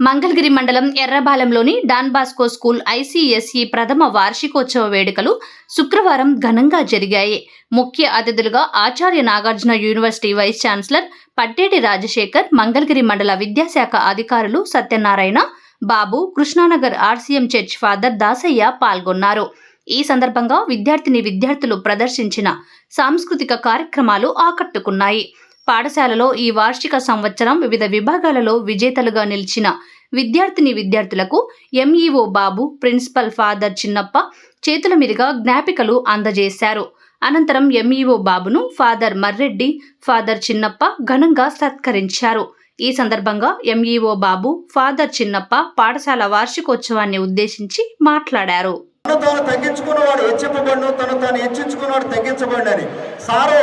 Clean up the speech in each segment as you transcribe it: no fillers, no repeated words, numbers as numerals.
మంగళగిరి మండలం ఎర్రబాలెంలోని Don Bosco school ICSE ప్రథమ వార్షికోత్సవ వేడుకలు శుక్రవారం ఘనంగా జరిగాయి. ముఖ్య అతిథులుగా Acharya Nagarjuna university vice chancellor Patteti Rajasekhar, Mangalagiri మండల విద్యాశాఖ అధికారులు Satyanarayana, Babu, Krishnanagar RCM church father Dasaiah పాల్గొన్నారు. ఈ సందర్భంగా విద్యార్థులు ప్రదర్శించిన సాంస్కృతిక కార్యక్రమాలు ఆకట్టుకున్నాయి. పాఠశాలలో ఈ వార్షిక సంవత్సరం వివిధ విభాగాలలో విజేతలుగా నిలిచిన విద్యార్థులకు ఎంఈఓ బాబు, ప్రిన్సిపల్ ఫాదర్ చిన్నప్ప చేతుల మీదుగా జ్ఞాపికలు అందజేశారు. అనంతరం ఎంఈఓ బాబును ఫాదర్ మర్రెడ్డి, ఫాదర్ చిన్నప్ప ఘనంగా సత్కరించారు. ఈ సందర్భంగా ఎంఈఓ బాబు, ఫాదర్ చిన్నప్ప పాఠశాల వార్షికోత్సవాన్ని ఉద్దేశించి మాట్లాడారు. తాను తగ్గించుకున్నవాడు హెచ్చింపబడిను, తాను హెచ్చించుకున్నవాడు తగ్గించబడినని. సారు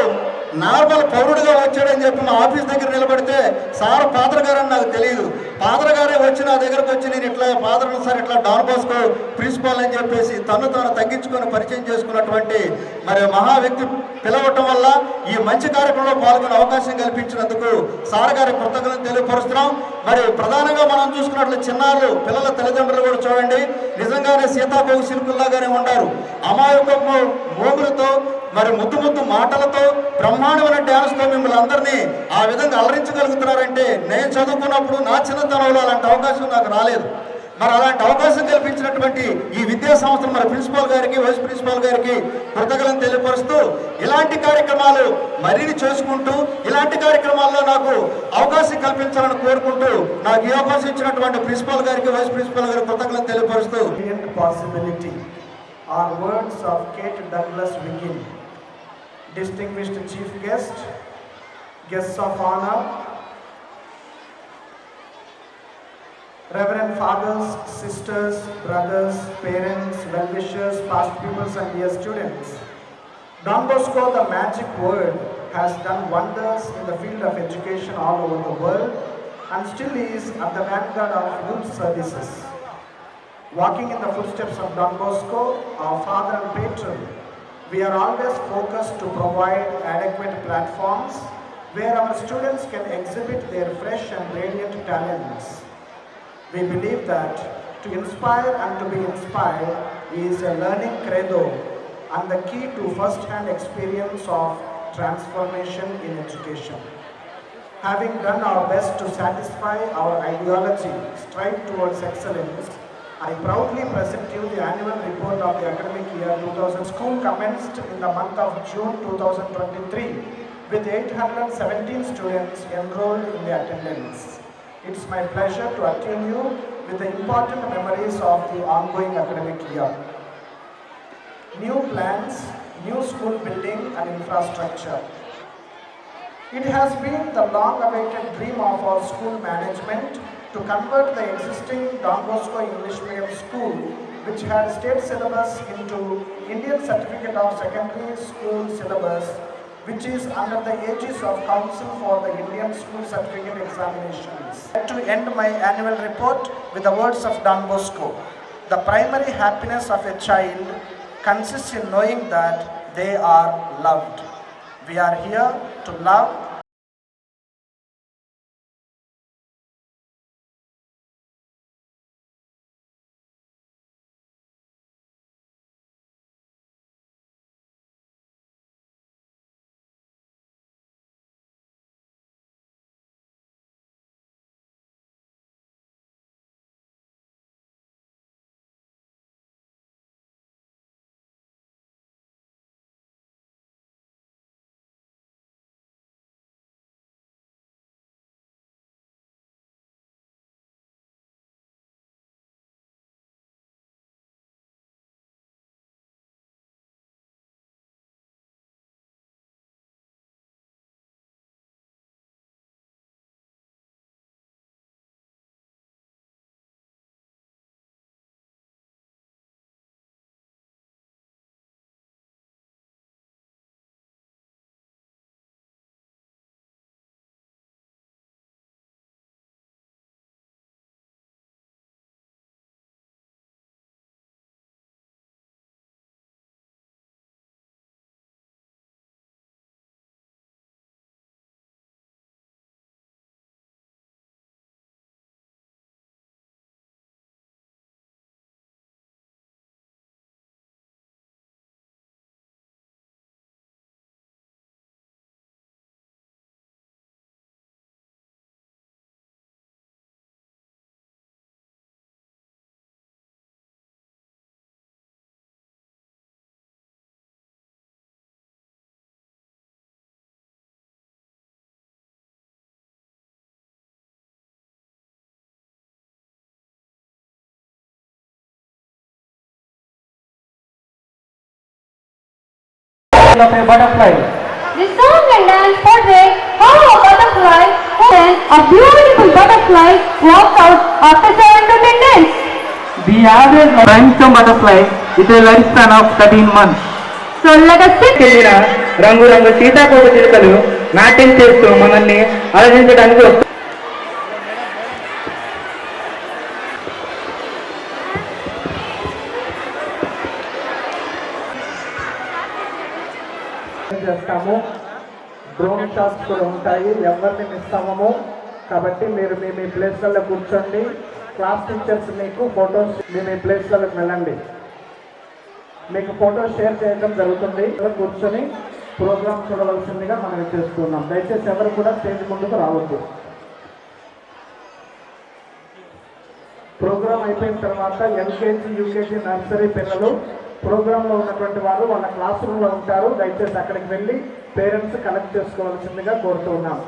నార్మల్ పౌరుడిగా వచ్చాడని చెప్పి మా ఆఫీస్ దగ్గర నిలబడితే సార్ ఫాదర్ గారు అని నాకు తెలియదు. ఫాదర్ గారే వచ్చి నా దగ్గరకు వచ్చి నేను ఇట్లా ఫాదర్ సార్ ఇట్లా డాన్ బాస్కో ప్రిన్సిపాల్ అని చెప్పేసి తాను తగ్గించుకొని పరిచయం చేసుకున్నటువంటి మరి మహా వ్యక్తి పిలవటం వల్ల ఈ మంచి కార్యక్రమంలో పాల్గొనే అవకాశం కల్పించినందుకు సార్ గారి కృతజ్ఞతలు తెలియపరుస్తున్నాం. మరి ప్రధానంగా మనం చూసుకున్నట్లు చిన్నారులు పిల్లల తల్లిదండ్రులు కూడా చూడండి, నిజంగానే సీతాకోక శిల్పుల్లాగానే ఉంటారు. అమాయకము మోగులతో మరి ముద్దు మాటలతో బ్రహ్మాండమైన డ్యాన్స్తో మిమ్మల్ని అందరినీ ఆ విధంగా అలరించగలుగుతున్నారంటే నేను చదువుకున్నప్పుడు నా చిన్నతనంలో అలాంటి అవకాశం నాకు రాలేదు. మరి అలాంటి అవకాశం కల్పించినటువంటి ఈ విద్యా సంస్థలు మరి ప్రిన్సిపాల్ గారికి, వైస్ ప్రిన్సిపాల్ గారికి కృతజ్ఞతలు తెలియపరుస్తూ ఇలాంటి కార్యక్రమాలు మరిన్ని చేసుకుంటూ ఇలాంటి కార్యక్రమాల్లో నాకు అవకాశం కల్పించాలని కోరుకుంటూ నాకు ఈ అవకాశం ఇచ్చినటువంటి ప్రిన్సిపాల్ గారికి, వైస్ ప్రిన్సిపాల్ గారికి కృతజ్ఞతలు తెలియపరుస్తూ are words of Kate Douglas Wiggin, distinguished chief guests of honor, Reverend fathers, sisters, brothers, parents, well-wishers, past pupils and dear students. Don Bosco, the magic word, has done wonders in the field of education all over the world and still is at the vanguard of youth services. Walking in the footsteps of Don Bosco, our father and patron, we are always focused to provide adequate platforms where our students can exhibit their fresh and radiant talents. We believe that to inspire and to be inspired is a learning credo and the key to first-hand experience of transformation in education. Having done our best to satisfy our ideology, strive towards excellence, I proudly present you the annual report of the academic year 2000. School commenced in the month of June 2023 with 817 students enrolled in the attendance. It's my pleasure to attune you with the important memories of the ongoing academic year. New plans, new school building and infrastructure. It has been the long-awaited dream of our school management to convert the existing Don Bosco English Medium School, which had state syllabus, into Indian Certificate of Secondary School syllabus, which is under the aegis of Council for the Indian School Certificate Examinations. To end my annual report with the words of Don Bosco, the primary happiness of a child consists in knowing that they are loved. We are here to love of a butterfly. The song and dance portray how a butterfly, then a beautiful butterfly, walks out after 7 to 10 days. The average rhinestone butterfly with a lifespan of 13 months. చెందిన రంగురంగు సీతాకోక చిలుకలు నాట్యం చేస్తూ మనల్ని అలరించడానికి వస్తాయి. చేస్తాము. Drone shots కూడా ఉంటాయి, ఎవరిని మిస్ అవ్వము. కాబట్టి మీరు మీ ప్లేస్లలో కూర్చోండి. క్లాస్ టీచర్స్ మీకు ఫొటోస్ మీ ప్లేస్లకు వెళ్ళండి. మీకు ఫోటోస్ షేర్ చేయడం జరుగుతుంది. కూర్చొని ప్రోగ్రామ్ చూడవలసిందిగా మనం చేస్తున్నాం. దయచేసి ఎవరు కూడా స్టేజ్ ముందుకు రావద్దు. ప్రోగ్రామ్ అయిపోయిన తర్వాత ఎల్కేజీ యూకేజీ నర్సరీ పిల్లలు ప్రోగ్రాంలో ఉన్నటువంటి వారు వాళ్ళ క్లాస్ రూమ్లో ఉంటారు. దయచేసి అక్కడికి వెళ్ళి పేరెంట్స్ కలెక్ట్ చేసుకోవాల్సిందిగా కోరుతున్నాం.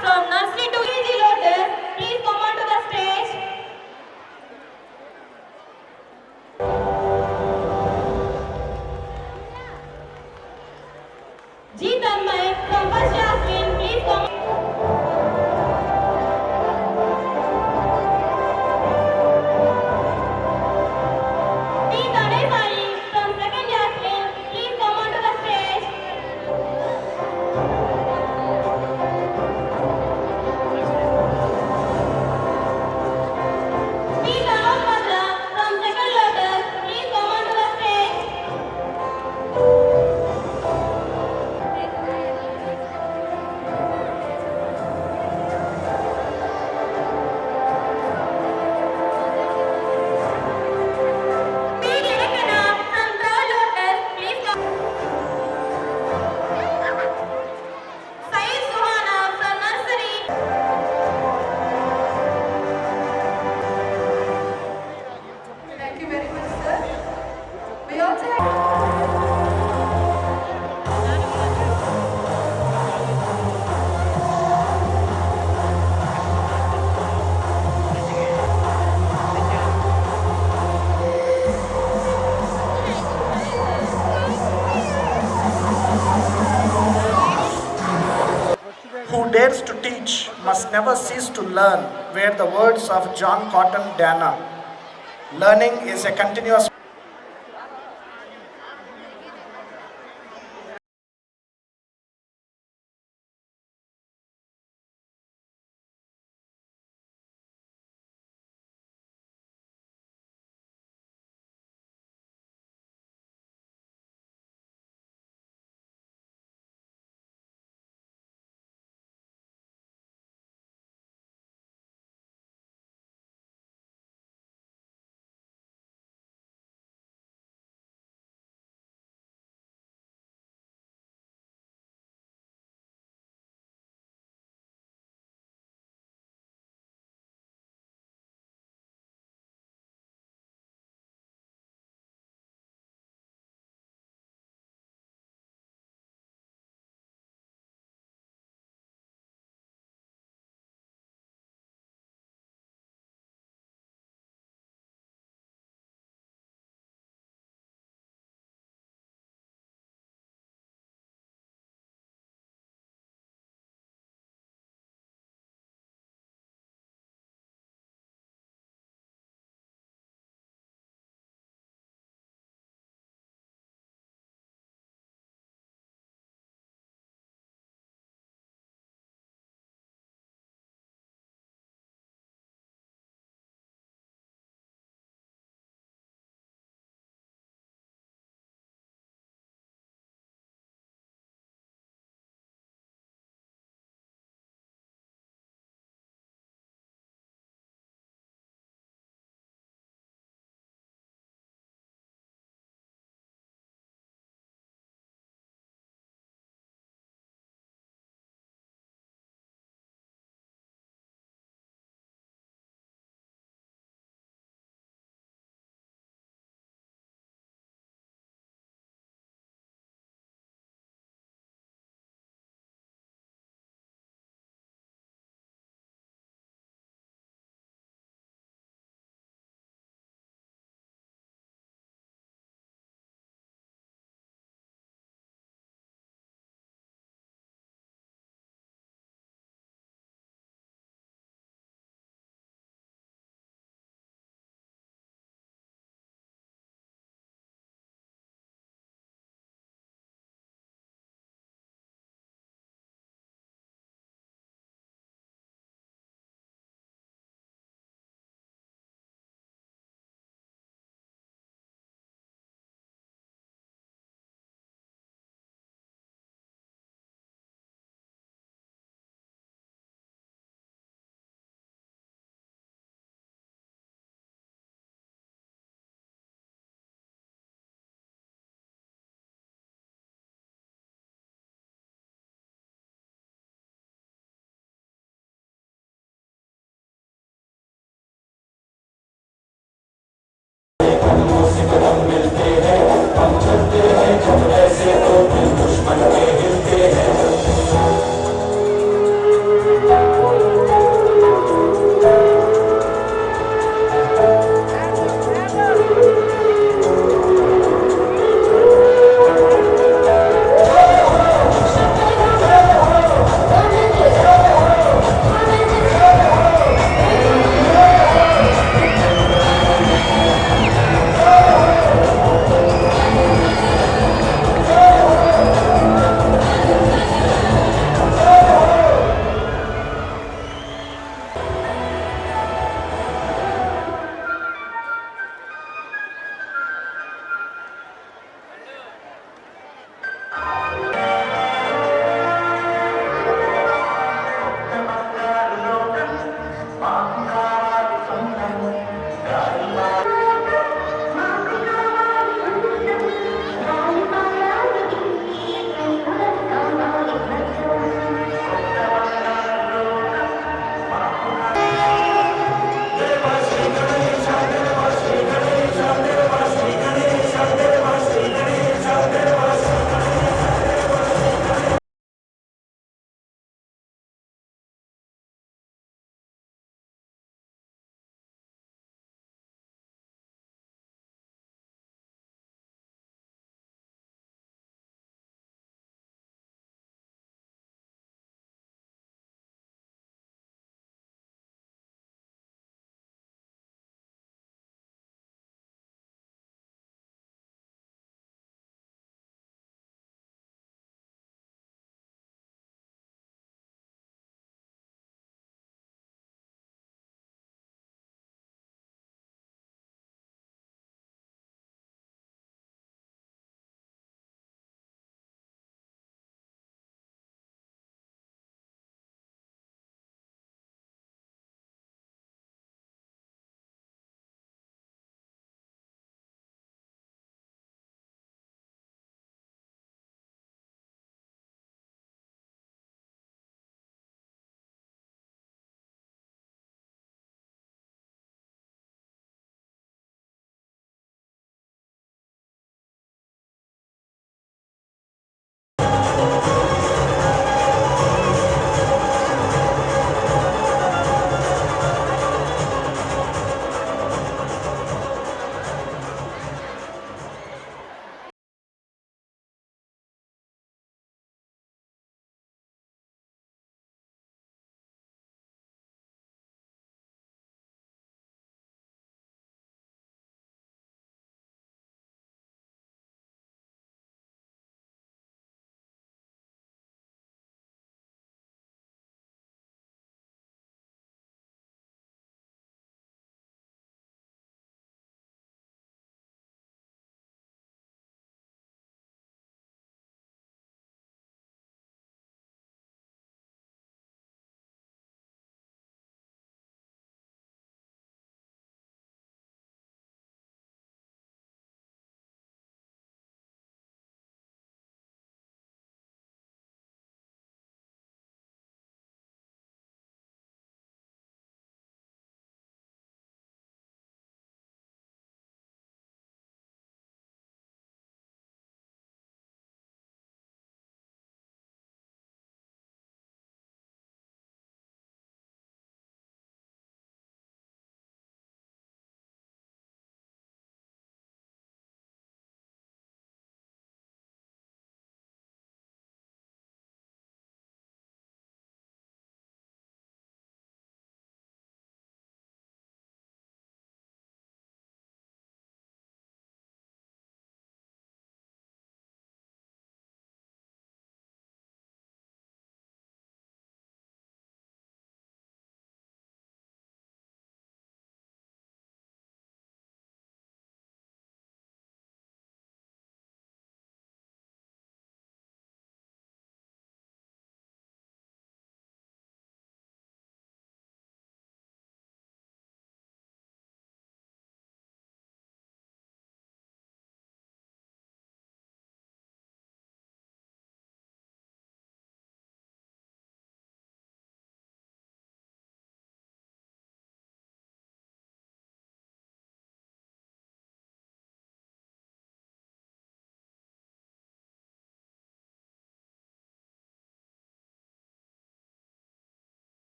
from nursery to KG Lotus, please come onto the stage. G. Tanmay from First Jasmine, please come. P. Tanesari from Second Jasmine, please come onto the stage. P. Tanod Madra from Second Lotus, please come onto the stage. P. Nirikana from Third Lotus, please come. Saeed Suhana from Nursery. Thank you very much, sir. We also have Who dares to teach must never cease to learn, were the words of John Cotton Dana. Learning is a continuous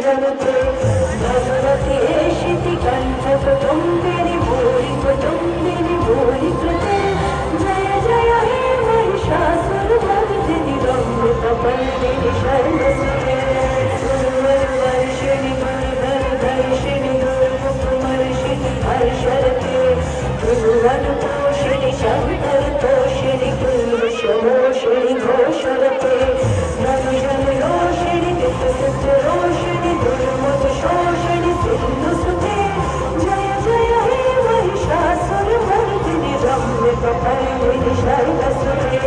जलते भगवती शिति कंठक तुम्बिनि भूरि कुटुम्बिनि भूरि कृते जय जय हे महिषासुरमर्दिनि रम्यकपर्दिनि शर्मसुते गुरुवर्षिणि गुरुधरधर्षिणि गुरुमुखमर्षिणि हर्षरते गुरुवनुतोषिणि शङ्करतोषिणि कुलवशमोषिणि घोषरते धनुजनरोषिणि दिक्सिद्धरोषिणि दुर्मुखशोषिणि सिन्धुसुते जय जय हे महिषासुरमर्दिनि रम्यकपर्दिनि शर्मसुते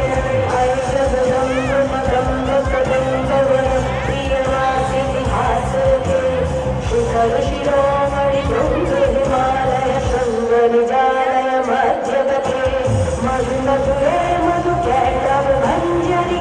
अय जगदम्ब मदम्ब कदम्बवन प्रियवासिनि हासते शिखर शिरोमणि भृङ्ग हिमालय शृङ्गनिजालय मध्यगते मधुमधुरे मधुकैटव भञ्जनि